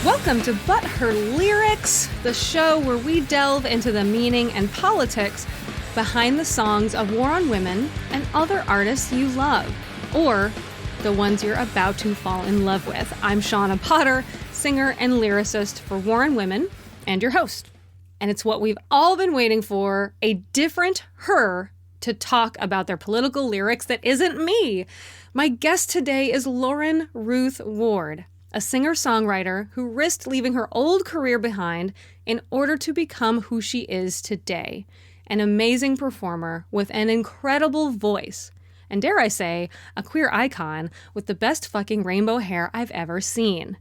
Welcome to But Her Lyrics, the show where we delve into the meaning and politics behind the songs of War on Women and other artists you love, or the ones you're about to fall in love with. I'm Shawna Potter, singer and lyricist for War on Women, and your host. And it's what we've all been waiting for, a different her to talk about their political lyrics that isn't me. My guest today is Lauren Ruth Ward, a singer-songwriter who risked leaving her old career behind in order to become who she is today. An amazing performer with an incredible voice, and dare I say, a queer icon with the best fucking rainbow hair I've ever seen.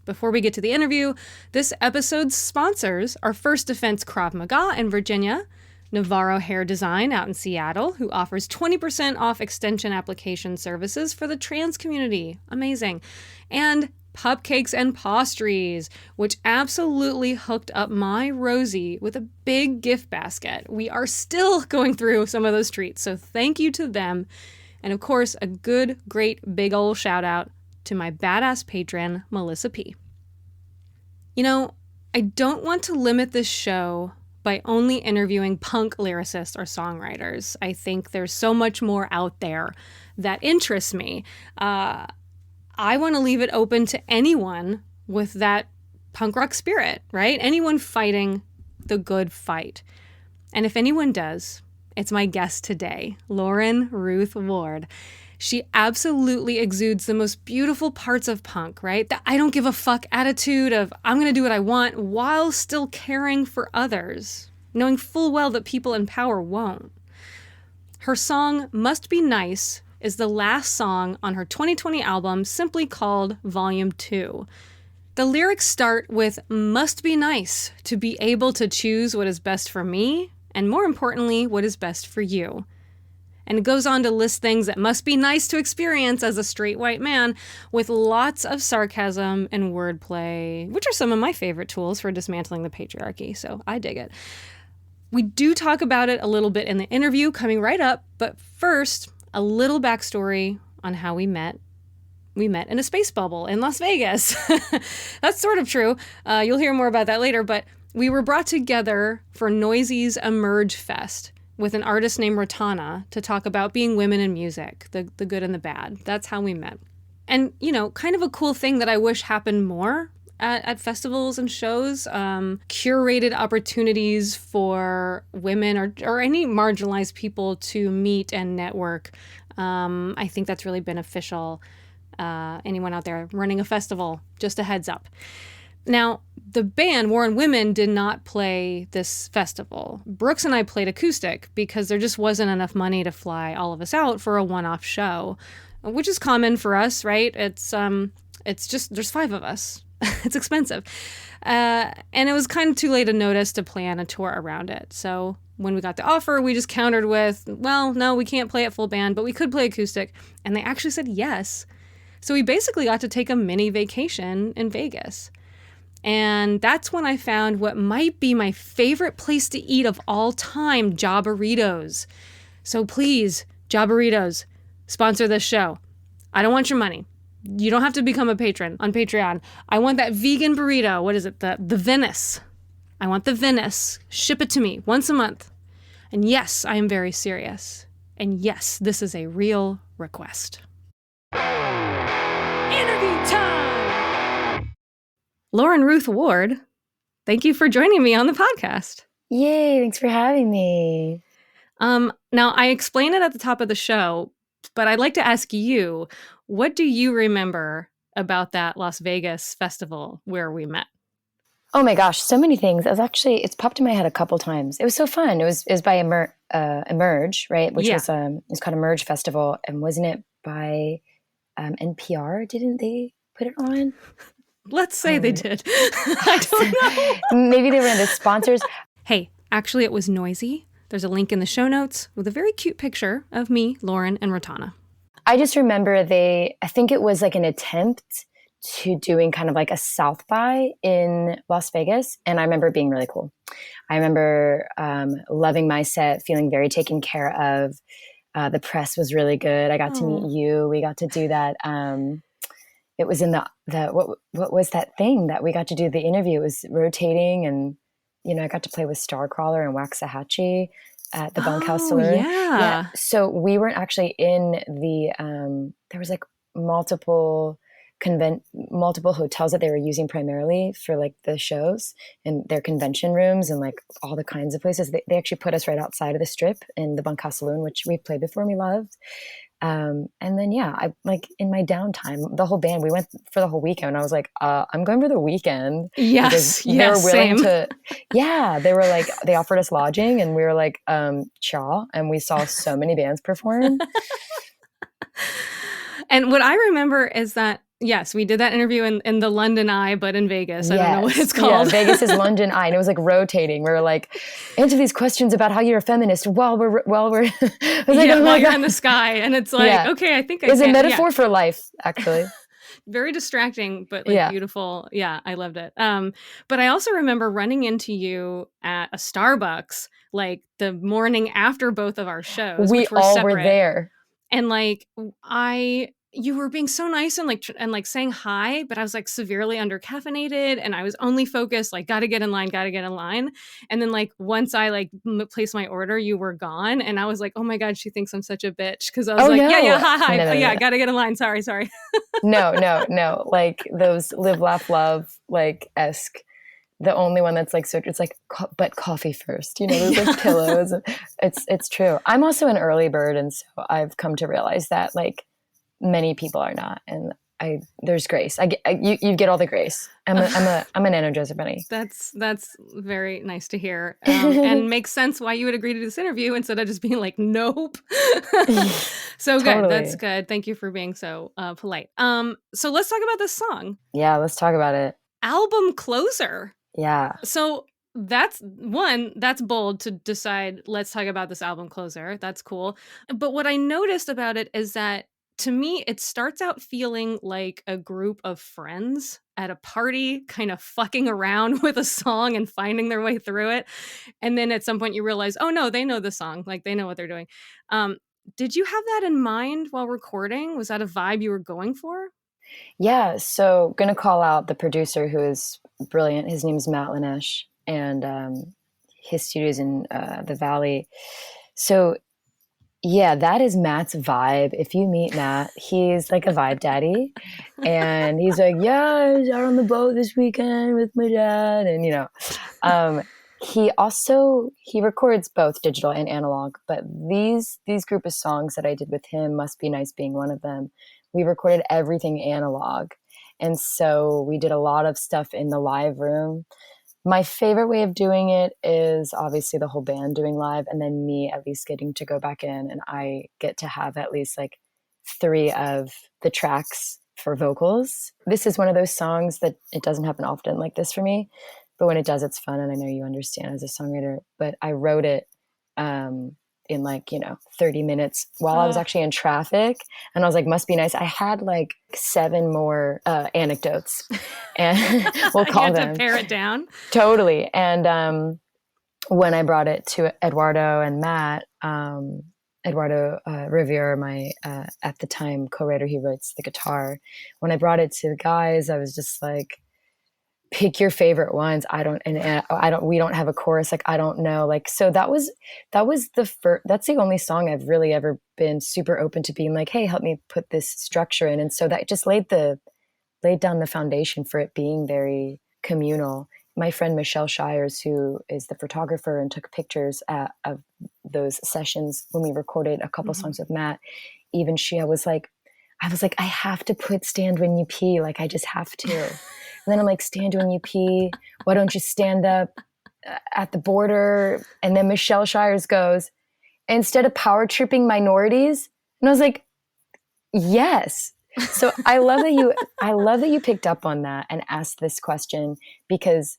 Before we get to the interview, this episode's sponsors are First Defense Krav Maga in Virginia, Navarro Hair Design out in Seattle, who offers 20% off extension application services for the trans community. Amazing. And Pupcakes and Pastries, which absolutely hooked up my Rosie with a big gift basket. We are still going through some of those treats, so thank you to them. And of course, a good, great, big ol' shout out to my badass patron, Melissa P. You know, I don't want to limit this show by only interviewing punk lyricists or songwriters. I think there's so much more out there that interests me. I want to leave it open to anyone with that punk rock spirit, right? Anyone fighting the good fight. And if anyone does, it's my guest today, Lauren Ruth Ward. She absolutely exudes the most beautiful parts of punk, right? The I don't give a fuck attitude of I'm going to do what I want while still caring for others, knowing full well that people in power won't. Her song, Must Be Nice, is the last song on her 2020 album, simply called Volume 2. The lyrics start with, must be nice to be able to choose what is best for me, and more importantly, what is best for you. And it goes on to list things that must be nice to experience as a straight white man, with lots of sarcasm and wordplay, which are some of my favorite tools for dismantling the patriarchy, so I dig it. We do talk about it a little bit in the interview coming right up, but first, a little backstory on how we met. We met in a space bubble in Las Vegas. That's sort of true. You'll hear more about that later, but we were brought together for Noisy's Emerge Fest with an artist named Rotana to talk about being women in music, the good and the bad. That's how we met. And, you know, kind of a cool thing that I wish happened more at festivals and shows, curated opportunities for women or any marginalized people to meet and network. I think that's really beneficial. Anyone out there running a festival, just a heads up. Now, the band War on Women did not play this festival. Brooks and I played acoustic because there just wasn't enough money to fly all of us out for a one-off show, which is common for us, right? It's just, there's 5 of us. It's expensive. And it was kind of too late a notice to plan a tour around it. So when we got the offer, we just countered with, well, no, we can't play at full band, but we could play acoustic. And they actually said yes. So we basically got to take a mini vacation in Vegas. And that's when I found what might be my favorite place to eat of all time, Jabaritos. So please, Jabaritos, sponsor this show. I don't want your money. You don't have to become a patron on Patreon. I want that vegan burrito. What is it? The Venice. I want the Venice. Ship it to me once a month. And yes, I am very serious. And yes, this is a real request. Interview time! Lauren Ruth Ward, thank you for joining me on the podcast. Yay, thanks for having me. Now, I explained it at the top of the show, but I'd like to ask you, what do you remember about that Las Vegas festival where we met? Oh my gosh, so many things. It's popped in my head a couple times. It was so fun. It was by Emerge, right? Which was it's called Emerge Festival, and wasn't it by NPR? Didn't they put it on? Let's say they did. I don't know. Maybe they were the sponsors. Hey, actually, it was Noisy. There's a link in the show notes with a very cute picture of me, Lauren, and Rotana. I just remember I think it was like an attempt to doing kind of like a South by in Las Vegas. And I remember it being really cool. I remember loving my set, feeling very taken care of. The press was really good. I got to meet you. We got to do that it was in what was that thing that we got to do the interview? It was rotating, and I got to play with Starcrawler and Waxahachie at the Bunkhouse Saloon. Yeah. So we weren't actually in the there was like multiple hotels that they were using primarily for like the shows, and their convention rooms and like all the kinds of places. They actually put us right outside of the Strip in the Bunkhouse Saloon, which we've played before and we loved. And then, I like in my downtime, the whole band, we went for the whole weekend. I was like, I'm going for the weekend. Yes. They were willing same. to, they were like, they offered us lodging, and we were like, cha. And we saw so many bands perform. And what I remember is that, yes, we did that interview in the London Eye, but in Vegas. I don't know what it's called. Yeah, Vegas is London Eye, and it was like rotating. We were like, answer these questions about how you're a feminist while we're. I was like, while you're in the sky, and it's like, okay, I think it's a metaphor for life, actually. Very distracting, but like beautiful. Yeah, I loved it. But I also remember running into you at a Starbucks like the morning after both of our shows. We which were all separate. were there. And like you were being so nice and like saying hi, but I was like severely under caffeinated, and I was only focused like gotta get in line. And then like once I like placed my order, you were gone, and I was like, oh my god, she thinks I'm such a bitch, because I was hi, no. Gotta get in line. Sorry. No, like those live, laugh, love like esque. The only one that's like, so it's like, but coffee first, there's like pillows. It's true. I'm also an early bird. And so I've come to realize that like many people are not. And there's grace. You get all the grace. I'm an Energizer bunny. That's very nice to hear. And makes sense why you would agree to this interview instead of just being like, nope. So good. Totally. That's good. Thank you for being so polite. So let's talk about this song. Yeah, let's talk about it. Album closer. Yeah. So that's bold to decide, let's talk about this album closer. That's cool. But what I noticed about it is that to me, it starts out feeling like a group of friends at a party, kind of fucking around with a song and finding their way through it. And then at some point you realize, oh no, they know the song. Like they know what they're doing. Did you have that in mind while recording? Was that a vibe you were going for? Yeah. So going to call out the producer, who is brilliant. His name's Matt Lanesh, and his studio's in the Valley. So yeah, that is Matt's vibe. If you meet Matt, he's like a vibe daddy, and he's like, yeah, I was out on the boat this weekend with my dad. And, he records both digital and analog, but these group of songs that I did with him, Must Be Nice being one of them, we recorded everything analog. And so we did a lot of stuff in the live room. My favorite way of doing it is obviously the whole band doing live, and then me at least getting to go back in, and I get to have at least like 3 of the tracks for vocals. This is one of those songs that it doesn't happen often like this for me, but when it does, it's fun. And I know you understand as a songwriter, but I wrote it in like 30 minutes while I was actually in traffic, and I was like, must be nice. I had like 7 more anecdotes, and we'll call them, to pare it down. Totally. And when I brought it to Eduardo and Matt, Eduardo Riviere, my at the time co-writer, he writes the guitar, when I brought it to the guys, I was just like, pick your favorite ones. We don't have a chorus. Like, I don't know. Like, so that was that's the only song I've really ever been super open to being like, hey, help me put this structure in. And so that just laid down the foundation for it being very communal. My friend Michelle Shires, who is the photographer and took pictures of those sessions when we recorded a couple songs with Matt, even I was like, I have to put Stand When You Pee. Like, I just have to. And then I'm like, stand when you pee. Why don't you stand up at the border? And then Michelle Shires goes, instead of power tripping minorities. And I was like, yes. So I love that you picked up on that and asked this question, because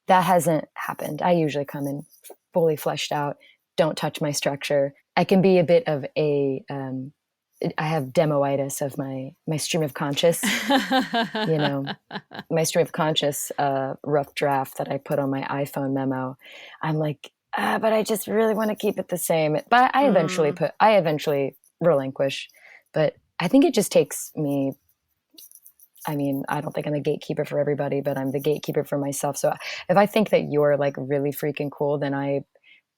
that hasn't happened. I usually come in fully fleshed out. Don't touch my structure. I can be a bit of I have demoitis of my stream of conscious, my stream of conscious rough draft that I put on my iPhone memo. I'm like, but I just really want to keep it the same. But I eventually relinquish. But I think it just takes me I mean, I don't think I'm a gatekeeper for everybody, but I'm the gatekeeper for myself. So if I think that you're like really freaking cool, then I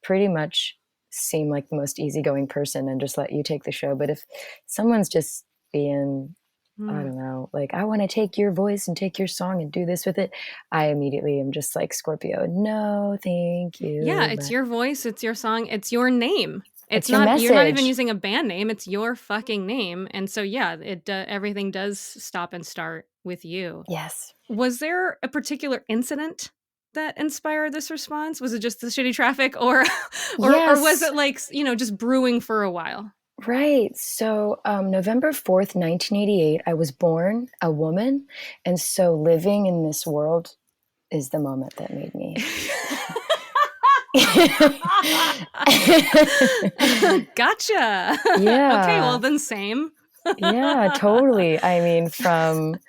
pretty much seem like the most easygoing person and just let you take the show. But if someone's just being, I don't know, like, I want to take your voice and take your song and do this with it, I immediately am just like, Scorpio, no, thank you. Yeah, it's your voice, it's your song, it's your name. It's your not, message. You're not even using a band name, it's your fucking name. And so, yeah, everything does stop and start with you. Yes. Was there a particular incident that inspired this response? Was it just the shitty traffic, or Yes. or was it like, just brewing for a while? Right. So November 4th, 1988, I was born a woman. And so living in this world is the moment that made me. Gotcha. Yeah. Okay, well then same. Yeah, totally. I mean, from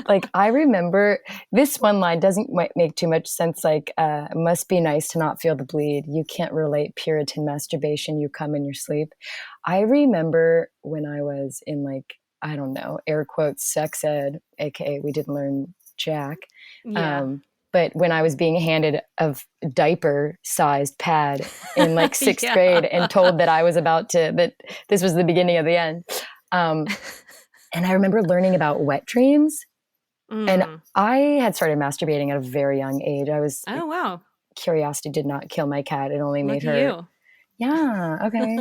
like, I remember this one line doesn't make too much sense. Like, must be nice to not feel the bleed. You can't relate Puritan masturbation. You come in your sleep. I remember when I was in, like, I don't know, air quotes, sex ed, aka we didn't learn jack. Yeah. But when I was being handed a diaper-sized pad in like sixth grade and told that I was that this was the beginning of the end. And I remember learning about wet dreams. And I had started masturbating at a very young age. Oh, wow. Curiosity did not kill my cat. It only made her. You. Yeah. Okay.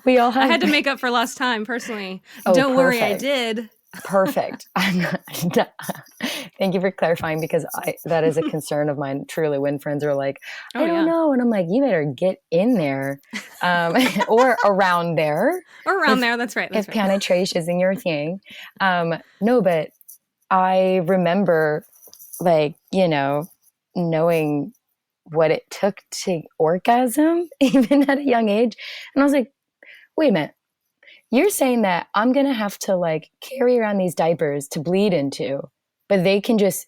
We all have. I had to make up for lost time personally. Oh, don't worry, I did. Perfect. Thank you for clarifying, because that is a concern of mine, truly, when friends are like, I don't know. And I'm like, you better get in there, or around there. Or around there. That's right. If penetration isn't your thing. No, but I remember, like, knowing what it took to orgasm, even at a young age. And I was like, wait a minute. You're saying that I'm going to have to like carry around these diapers to bleed into, but they can just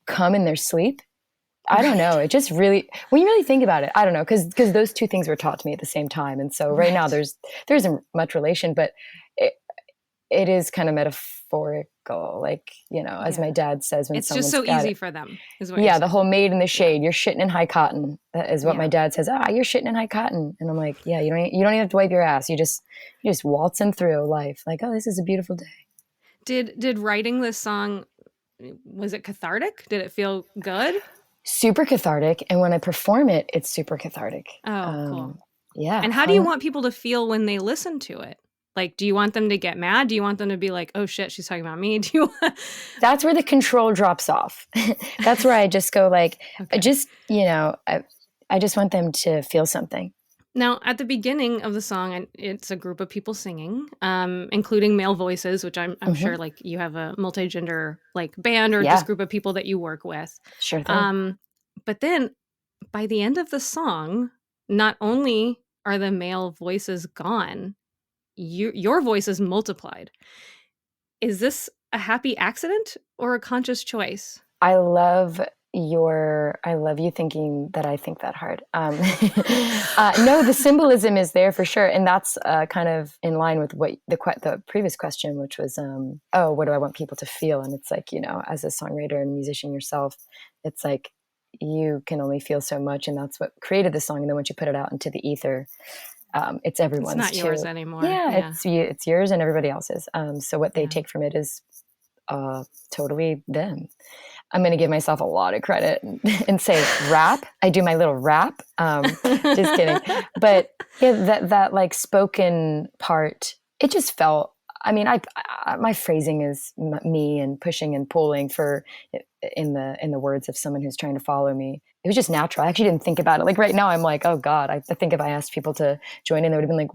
come in their sleep? I don't know. It just really, when you really think about it, I don't know. Cause those two things were taught to me at the same time. And so right now there isn't much relation, but it is kind of metaphorical. Like, as my dad says, when it's just so easy for them. Is what the whole maid in the shade, you're shitting in high cotton. That is what my dad says. You're shitting in high cotton. And I'm like, yeah, you don't even have to wipe your ass. You just waltzing through life. Like, oh, this is a beautiful day. Did writing this song, was it cathartic? Did it feel good? Super cathartic. And when I perform it, it's super cathartic. Oh, cool. Yeah. And how do you want people to feel when they listen to it? Like, do you want them to get mad? Do you want them to be like, oh shit, she's talking about me? That's where the control drops off. That's where I just go like, I just want them to feel something. Now, at the beginning of the song, it's a group of people singing, including male voices, which I'm sure like you have a multi-gender like band or just group of people that you work with. Sure thing. But then by the end of the song, not only are the male voices gone, your voice is multiplied. Is this a happy accident or a conscious choice? I love you thinking that I think that hard. No, the symbolism is there for sure. And that's kind of in line with what the previous question, which was, what do I want people to feel? And it's like, as a songwriter and musician yourself, it's like, you can only feel so much. And that's what created the song. And then once you put it out into the ether, it's everyone's. It's not yours anymore. Yeah, it's yours and everybody else's. So what they take from it is totally them. I'm going to give myself a lot of credit and say rap. I do my little rap. Just kidding. But yeah, that like spoken part, it just felt, I mean, my phrasing is me and pushing and pulling for in the words of someone who's trying to follow me. It was just natural. I actually didn't think about it. Like right now I'm like, oh God, I think if I asked people to join in, they would have been like,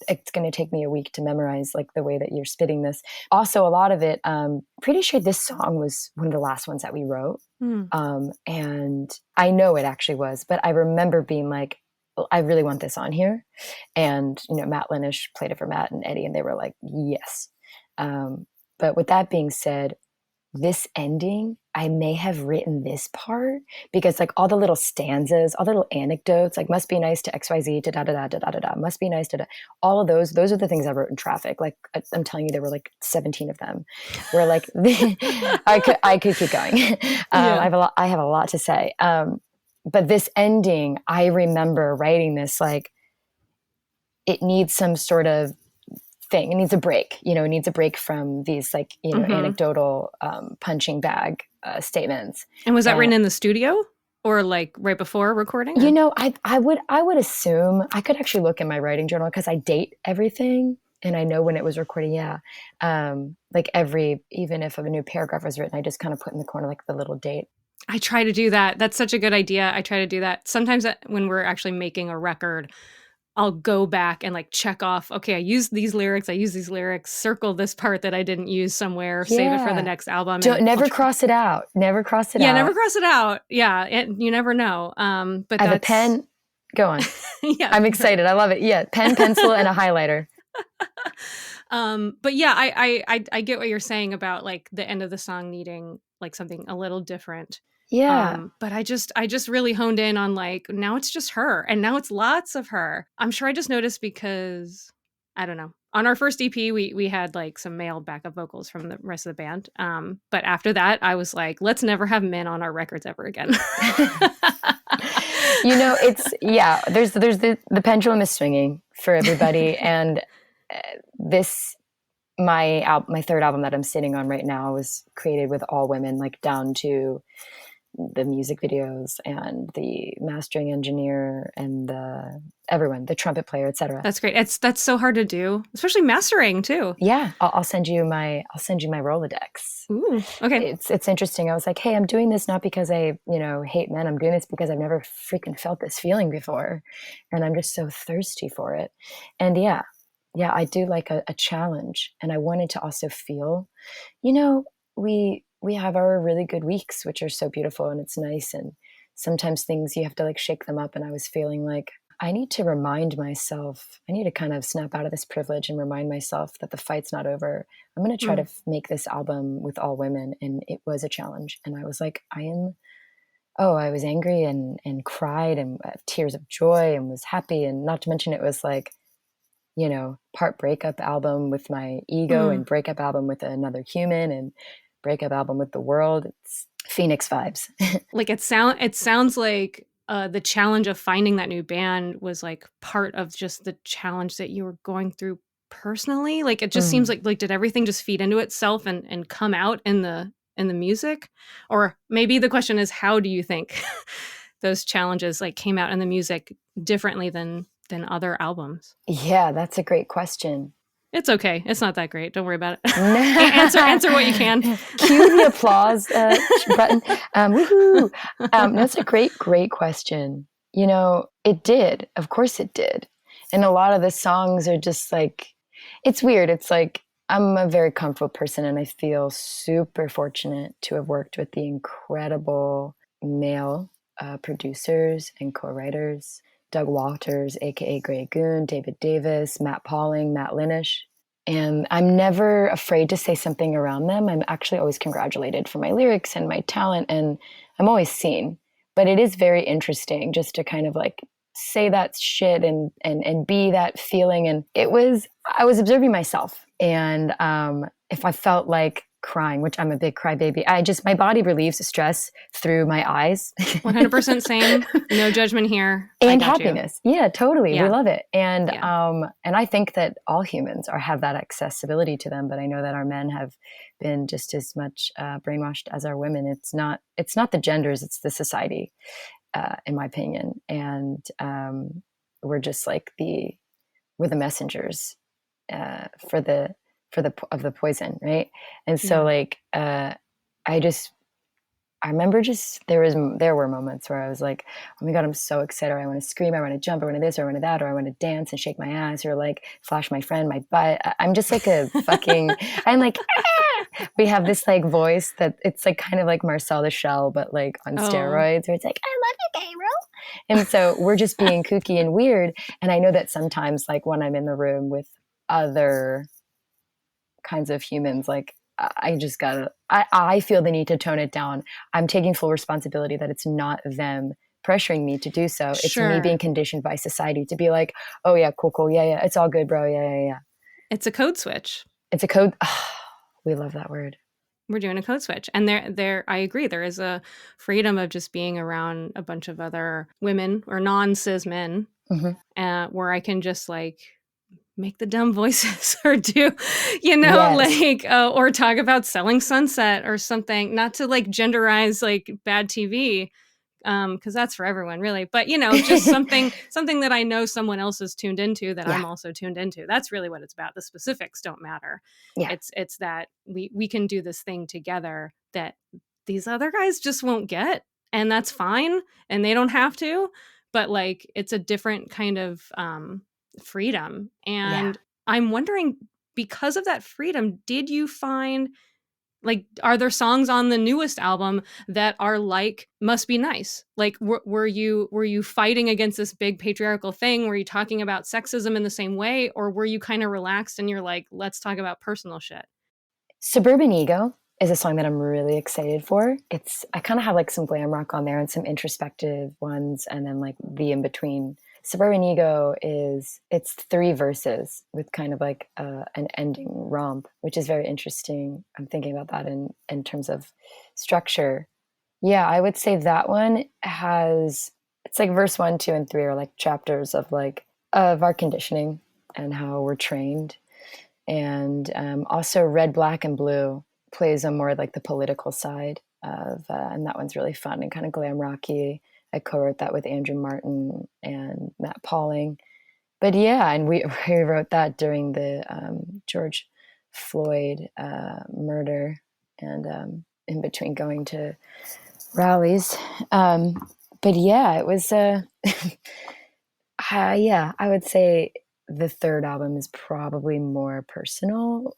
it's going to take me a week to memorize like the way that you're spitting this. Also, a lot of it, pretty sure this song was one of the last ones that we wrote. And I know it actually was, but I remember being like, I really want this on here. And, Matt Linish played it for Matt and Eddie, and they were like, yes. But with that being said, this ending, I may have written this part because like all the little stanzas, all the little anecdotes, like must be nice to XYZ to da da da da da da da, must be nice to da. All of those are the things I wrote in traffic. Like I'm telling you, there were like 17 of them. Where like I could keep going. I have a lot to say. But this ending, I remember writing this like it needs some sort of thing. It needs a break, it needs a break from these like, anecdotal punching bag statements. And was that written in the studio or like right before recording? I would assume I could actually look in my writing journal because I date everything and I know when it was recorded. Yeah. Like even if a new paragraph was written, I just kind of put in the corner, like the little date. I try to do that. That's such a good idea. I try to do that. Sometimes when we're actually making a record, I'll go back and like check off, okay, I used these lyrics, circle this part that I didn't use somewhere, save it for the next album. Never cross it out. Never cross it out. Yeah, never cross it out. Yeah, you never know. But I have a pen. Go on. Yeah. I'm excited. I love it. Yeah, pen, pencil, and a highlighter. But yeah, I get what you're saying about like the end of the song needing like something a little different. Yeah. But I just really honed in on like, now it's just her and now it's lots of her. I'm sure I just noticed because, I don't know, on our first EP, we had like some male backup vocals from the rest of the band. But after that, I was like, let's never have men on our records ever again. There's the pendulum is swinging for everybody. And my third album that I'm sitting on right now was created with all women, like down to the music videos and the mastering engineer and everyone, the trumpet player, etc. That's great. That's so hard to do, especially mastering too. Yeah, I'll send you my Rolodex. Ooh, okay. It's interesting. I was like, hey, I'm doing this not because I hate men. I'm doing this because I've never freaking felt this feeling before, and I'm just so thirsty for it. And yeah, I do like a challenge, and I wanted to also feel, we have our really good weeks, which are so beautiful and it's nice. And sometimes things you have to like shake them up. And I was feeling like I need to remind myself, I need to kind of snap out of this privilege and remind myself that the fight's not over. I'm going to try to make this album with all women. And it was a challenge. And I was like, I was angry and cried and tears of joy and was happy. And not to mention it was like, part breakup album with my ego and breakup album with another human and breakup album with the world. It's Phoenix vibes. Like it sounds like the challenge of finding that new band was like part of just the challenge that you were going through personally. Like it just seems like did everything just feed into itself and come out in the music? Or maybe the question is, how do you think those challenges like came out in the music differently than other albums? Yeah, that's a great question. It's okay. It's not that great. Don't worry about it. Answer what you can. Cue the applause button. Woohoo! That's a great question. It did. Of course it did. And a lot of the songs are just like, it's weird. It's like, I'm a very comfortable person and I feel super fortunate to have worked with the incredible male producers and co-writers. Doug Walters, aka Grey Goon, David Davis, Matt Pauling, Matt Linish. And I'm never afraid to say something around them. I'm actually always congratulated for my lyrics and my talent, and I'm always seen. But it is very interesting just to kind of like say that shit and be that feeling. And I was observing myself. And if I felt like crying, which I'm a big crybaby, my body relieves stress through my eyes. 100% same. No judgment here. And happiness. You. Yeah, totally. Yeah. We love it. And and I think that all humans have that accessibility to them, but I know that our men have been just as much brainwashed as our women. It's not the genders, it's the society, in my opinion. And we're just like we're the messengers for the poison, right? And so I remember there were moments where I was like, oh my God, I'm so excited, or I want to scream, I want to jump, or I want to this, or I want to that, or I want to dance and shake my ass, or like flash my friend my butt. I'm just like a fucking I'm like we have this like voice that it's like kind of like Marcel the Shell, but like on steroids, where it's like, I love you, Gabriel. And so we're just being kooky and weird. And I know that sometimes like when I'm in the room with other kinds of humans, like I just gotta, I feel the need to tone it down. I'm taking full responsibility that it's not them pressuring me to do so. It's me being conditioned by society to be like, oh yeah, cool. Yeah. It's all good, bro. Yeah. It's a code switch. It's a code. Oh, we love that word. We're doing a code switch. And I agree. There is a freedom of just being around a bunch of other women or non-cis men, where I can just like make the dumb voices or do, or talk about Selling Sunset or something, not to like genderize like bad TV, because that's for everyone really, but just something that I know someone else is tuned into that I'm also tuned into. That's really what it's about. The specifics don't matter. It's that we can do this thing together that these other guys just won't get, and that's fine, and they don't have to, but like it's a different kind of freedom. And I'm wondering, because of that freedom, did you find, like, are there songs on the newest album that are like Must Be Nice? Like, were you fighting against this big patriarchal thing? Were you talking about sexism in the same way? Or were you kind of relaxed and you're like, let's talk about personal shit? Suburban Ego is a song that I'm really excited for. I kind of have like some glam rock on there and some introspective ones, and then like the in-between. Suburban Ego it's 3 verses with kind of like an ending romp, which is very interesting. I'm thinking about that in terms of structure. Yeah, I would say that one it's like verse 1, 2, and 3 are like chapters of our conditioning and how we're trained. And also Red, Black, and Blue plays on more like the political side of, and that one's really fun and kind of glam rocky. I co-wrote that with Andrew Martin and Matt Pauling. But yeah, and we wrote that during the George Floyd murder and in between going to rallies. But yeah, it was, I would say the third album is probably more personal,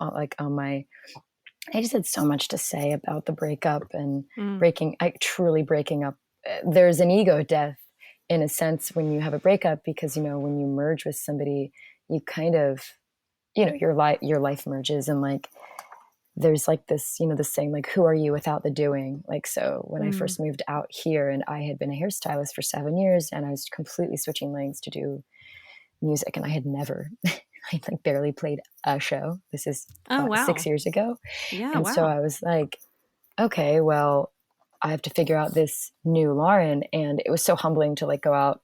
I just had so much to say about the breakup and truly breaking up. There's an ego death in a sense when you have a breakup, because, when you merge with somebody, you kind of, your life merges, and like, there's like this, this saying, like, who are you without the doing? Like, so when I first moved out here, and I had been a hairstylist for 7 years, and I was completely switching lanes to do music, and I had never, I like barely played a show. This is 6 years ago. Yeah. And so I was like, okay, well, I have to figure out this new Lauren. And it was so humbling to like go out,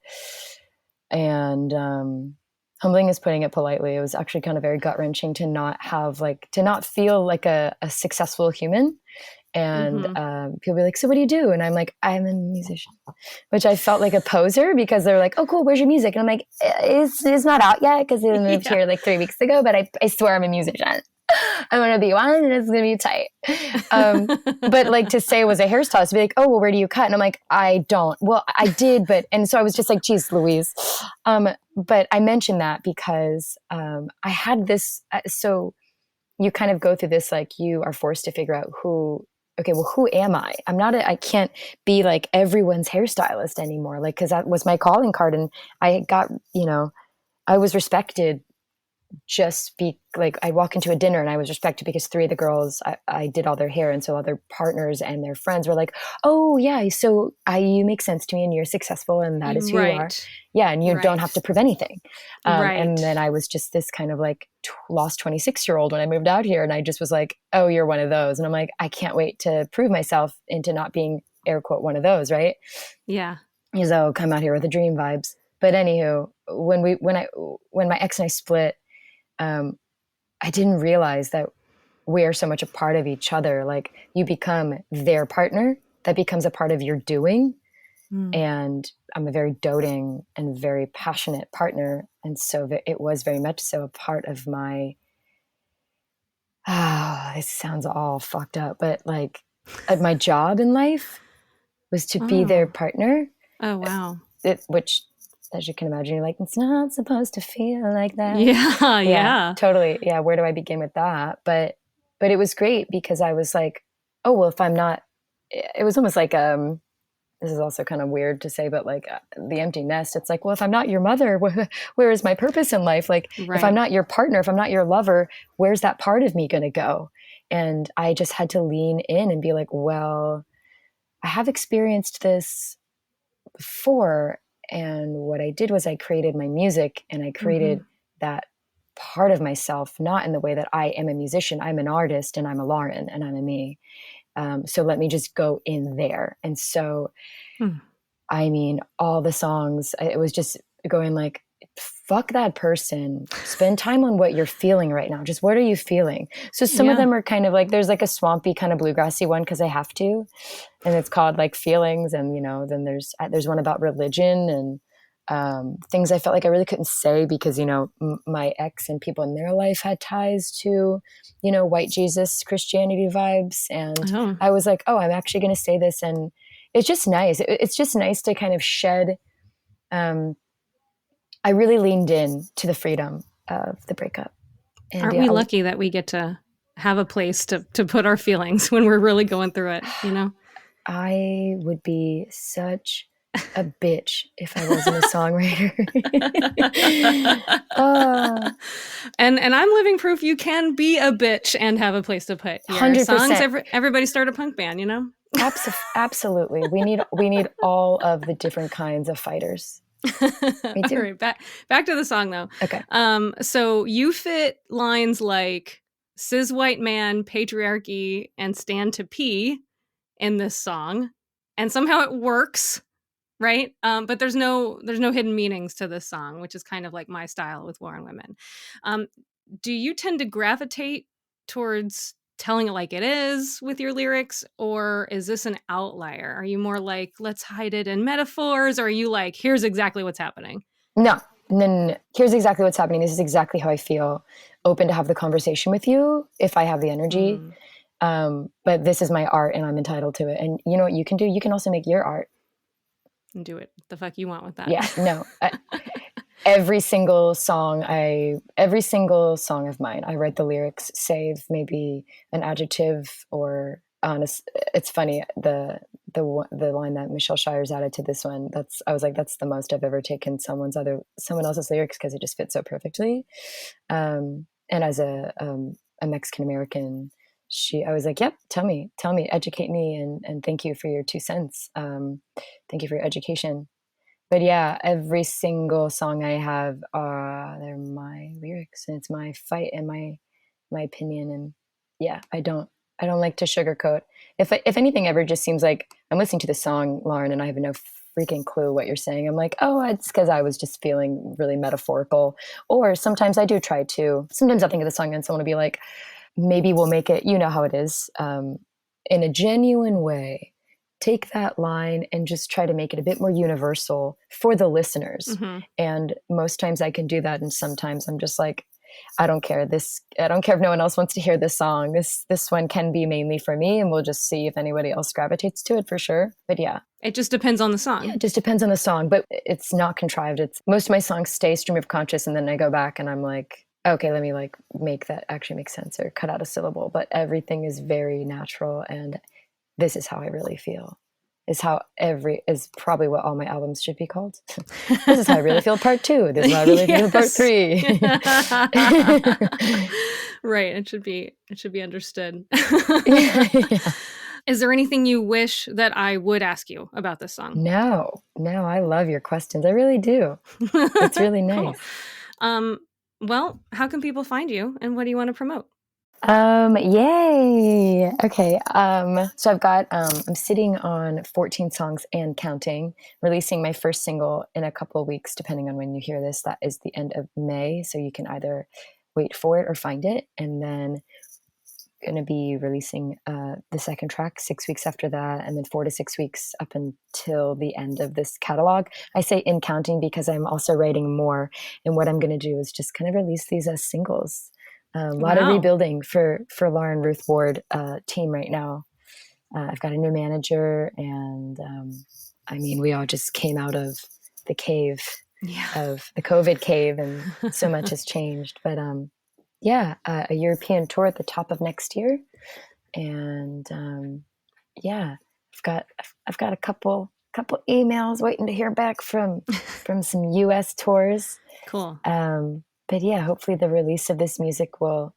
and humbling is putting it politely. It was actually kind of very gut wrenching to not feel like a successful human. And people be like, so what do you do? And I'm like, I'm a musician, which I felt like a poser, because they're like, oh, cool, where's your music? And I'm like, it's not out yet, because I moved here like 3 weeks ago, but I swear I'm a musician. I'm going to be one, and it's going to be tight. But like, to say it was a hairstylist, to be like, oh, well, where do you cut? And I'm like, I don't. Well, I did, and so I was just like, geez, Louise. But I mentioned that because I had this, so you kind of go through this, like, you are forced to figure out who am I? I can't be like everyone's hairstylist anymore. Like, cause that was my calling card. And I got, I was respected I walk into a dinner and I was respected because 3 of the girls, I did all their hair. And so other partners and their friends were like, oh yeah, so you make sense to me, and you're successful, and that is who you are. Yeah. And you don't have to prove anything. And then I was just this kind of like lost 26-year-old when I moved out here. And I just was like, oh, you're one of those. And I'm like, I can't wait to prove myself into not being, air quote, one of those. Right. Yeah. So come out here with the dream vibes. But anywho, when my ex and I split, I didn't realize that we are so much a part of each other. Like, you become their partner, that becomes a part of your doing. And I'm a very doting and very passionate partner. And so it was very much so a part of my, this sounds all fucked up, but like my job in life was to be their partner. Oh, wow. Which, as you can imagine, you're like, it's not supposed to feel like that. Yeah. Totally. Yeah. Where do I begin with that? But it was great, because I was like, oh, well, if I'm not, it was almost like, this is also kind of weird to say, but like the empty nest, it's like, well, if I'm not your mother, where is my purpose in life? Like, if I'm not your partner, if I'm not your lover, where's that part of me going to go? And I just had to lean in and be like, well, I have experienced this before. And what I did was I created my music, and I created that part of myself, not in the way that I am a musician. I'm an artist, and I'm a Lauren, and I'm a me. So let me just go in there. And so, I mean, all the songs, it was just going like, fuck that person. Spend time on what you're feeling right now. Just what are you feeling? So some of them are kind of like, there's like a swampy kind of bluegrassy one because I have to, and it's called like Feelings. And, you know, then there's one about religion and things I felt like I really couldn't say because, you know, my ex and people in their life had ties to, you know, white Jesus Christianity vibes. And I was like, oh, I'm actually going to say this. And it's just nice. It's just nice to kind of shed, I really leaned in to the freedom of the breakup. And aren't we lucky that we get to have a place to put our feelings when we're really going through it, you know? I would be such a bitch if I wasn't a songwriter. And I'm living proof you can be a bitch and have a place to put your 100%. Songs. Everybody start a punk band, you know? Absolutely. We need all of the different kinds of fighters. Me too. All right, back to the song though. Okay. So you fit lines like cis white man, patriarchy, and stand to pee in this song, and somehow it works, right? But there's no hidden meanings to this song, which is kind of like my style with War on Women. Do you tend to gravitate towards telling it like it is with your lyrics, or is this an outlier? Are you more like, let's hide it in metaphors, or are you like, here's exactly what's happening? No. Here's exactly what's happening. This is exactly how I feel. Open to have the conversation with you if I have the energy. But this is my art and I'm entitled to it. And you know what you can do? You can also make your art. And do it the fuck you want with that. Yeah, no. Every single song of mine, I write the lyrics, save maybe an adjective or honest. It's funny, the line that Michelle Shire's added to this one, I was like, that's the most I've ever taken someone else's lyrics because it just fits so perfectly. And as a Mexican American, I was like, yep, tell me, educate me, and thank you for your 2 cents. Thank you for your education. But yeah, every single song I have, they're my lyrics, and it's my fight and my opinion. And yeah, I don't like to sugarcoat. If anything ever just seems like I'm listening to the song, Lauren, and I have no freaking clue what you're saying, I'm like, oh, it's because I was just feeling really metaphorical. Or sometimes I do try to. Sometimes I'll think of the song and someone will be like, maybe we'll make it, you know how it is, in a genuine way. Take that line and just try to make it a bit more universal for the listeners. And most times I can do that. And sometimes I'm just like, I don't care if no one else wants to hear this song. This one can be mainly for me, and we'll just see if anybody else gravitates to it for sure. But yeah. It just depends on the song. Yeah, it just depends on the song, but it's not contrived. Most of my songs stay stream of conscious, and then I go back and I'm like, okay, let me like make that actually make sense or cut out a syllable. But everything is very natural, and this is how I really feel. Is probably what all my albums should be called. This is how I really feel, part 2. This is how I really feel, part 3. Right. It should be understood. Yeah. Is there anything you wish that I would ask you about this song? No, I love your questions. I really do. It's really nice. Cool. Well, how can people find you, and what do you want to promote? Yay. Okay. So I've got, I'm sitting on 14 songs and counting, releasing my first single in a couple of weeks, depending on when you hear this. That is the end of May. So you can either wait for it or find it. And then going to be releasing, the second track 6 weeks after that, and then 4 to 6 weeks up until the end of this catalog. I say in counting because I'm also writing more. And what I'm going to do is just kind of release these as singles. A lot of rebuilding for Lauren Ruth Ward team right now. I've got a new manager, and I mean, we all just came out of the cave, of the COVID cave, and so much has changed. But a European tour at the top of next year, and I've got a couple couple emails waiting to hear back from some US tours. Cool. But yeah, hopefully the release of this music will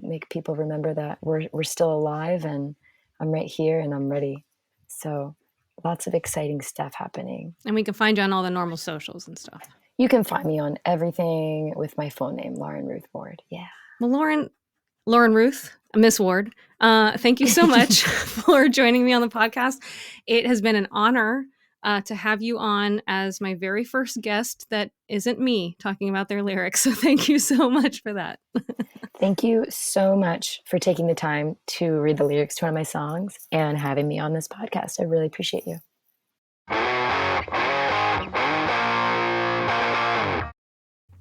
make people remember that we're still alive, and I'm right here and I'm ready. So lots of exciting stuff happening. And we can find you on all the normal socials and stuff. You can find me on everything with my full name, Lauren Ruth Ward. Yeah. Well, Lauren Ruth, Miss Ward, thank you so much for joining me on the podcast. It has been an honor to have you on as my very first guest that isn't me talking about their lyrics. So thank you so much for that. Thank you so much for taking the time to read the lyrics to one of my songs and having me on this podcast. I really appreciate you.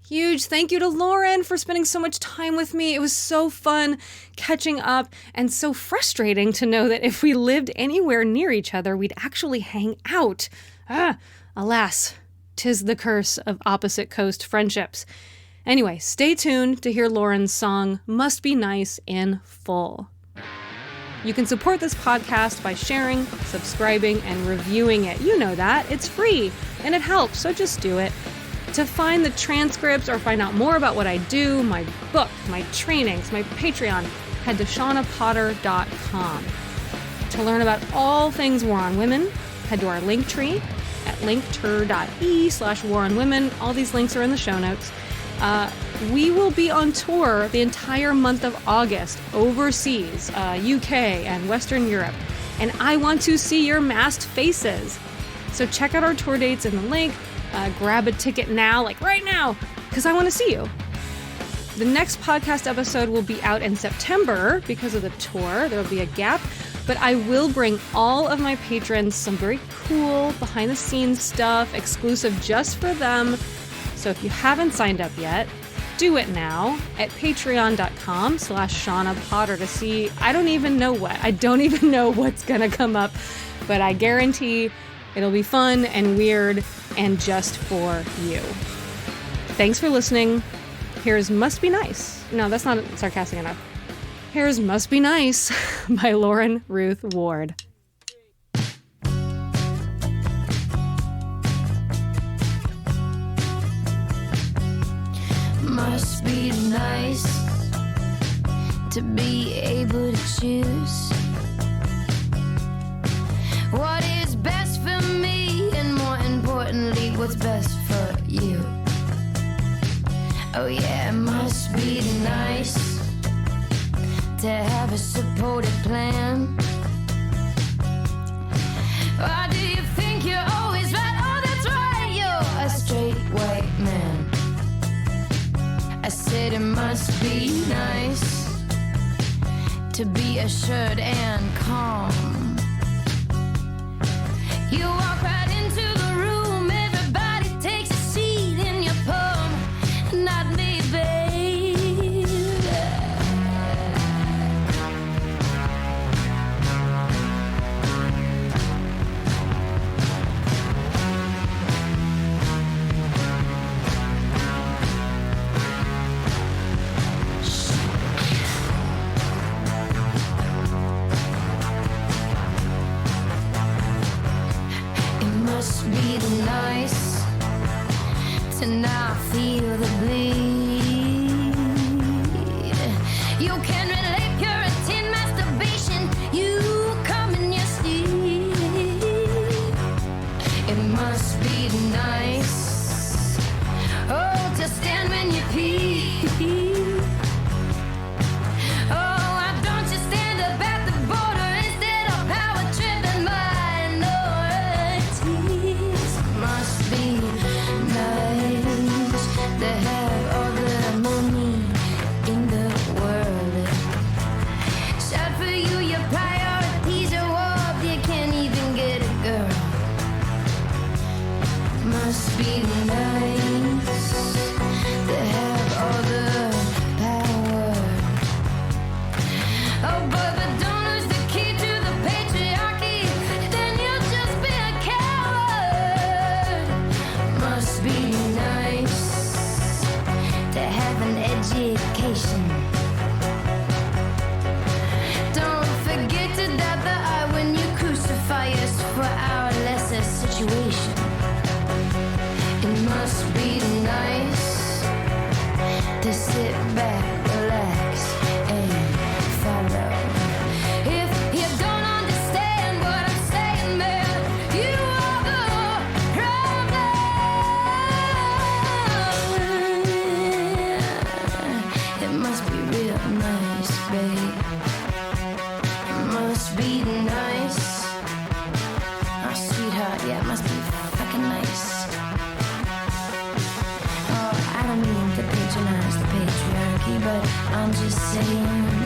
Huge thank you to Lauren for spending so much time with me. It was so fun catching up and so frustrating to know that if we lived anywhere near each other, we'd actually hang out. Alas, 'tis the curse of opposite coast friendships. Anyway, stay tuned to hear Lauren's song Must Be Nice in full. You can support this podcast by sharing, subscribing, and reviewing it. You know that. It's free and it helps, so just do it. To find the transcripts or find out more about what I do, my book, my trainings, my Patreon, head to shawnapotter.com. To learn about all things War on Women, head to our link tree at linktree.ee/War on Women. All these links are in the show notes. We will be on tour the entire month of August overseas, UK and Western Europe, and I want to see your masked faces. So check out our tour dates in the link. Grab a ticket now, like right now, because I want to see you. The next podcast episode will be out in September because of the tour. There will be a gap, but I will bring all of my patrons some very cool behind-the-scenes stuff, exclusive just for them. So if you haven't signed up yet, do it now at patreon.com/Shawna Potter to see, I don't even know what's going to come up, but I guarantee it'll be fun and weird and just for you. Thanks for listening. Here's Must Be Nice. No, that's not sarcastic enough. Here's Must Be Nice by Lauren Ruth Ward. Must be nice to be able to choose what is best for me, and more importantly, what's best for you. Oh yeah, it must be nice to have a supported plan. Or do you think you're always right? Oh, that's right, you're a straight white man. I said it must be nice to be assured and calm. You walk right into the room, everybody takes a seat in your palm. Not me, babe. It situation. It must be nice to sit back, relax, and follow. If you don't understand what I'm saying, man, you are the problem. It must be real nice, babe. It must be nice. Oh, sweetheart, yeah, it must be fucking nice. Oh, I don't mean to patronize the patriarchy, but I'm just saying.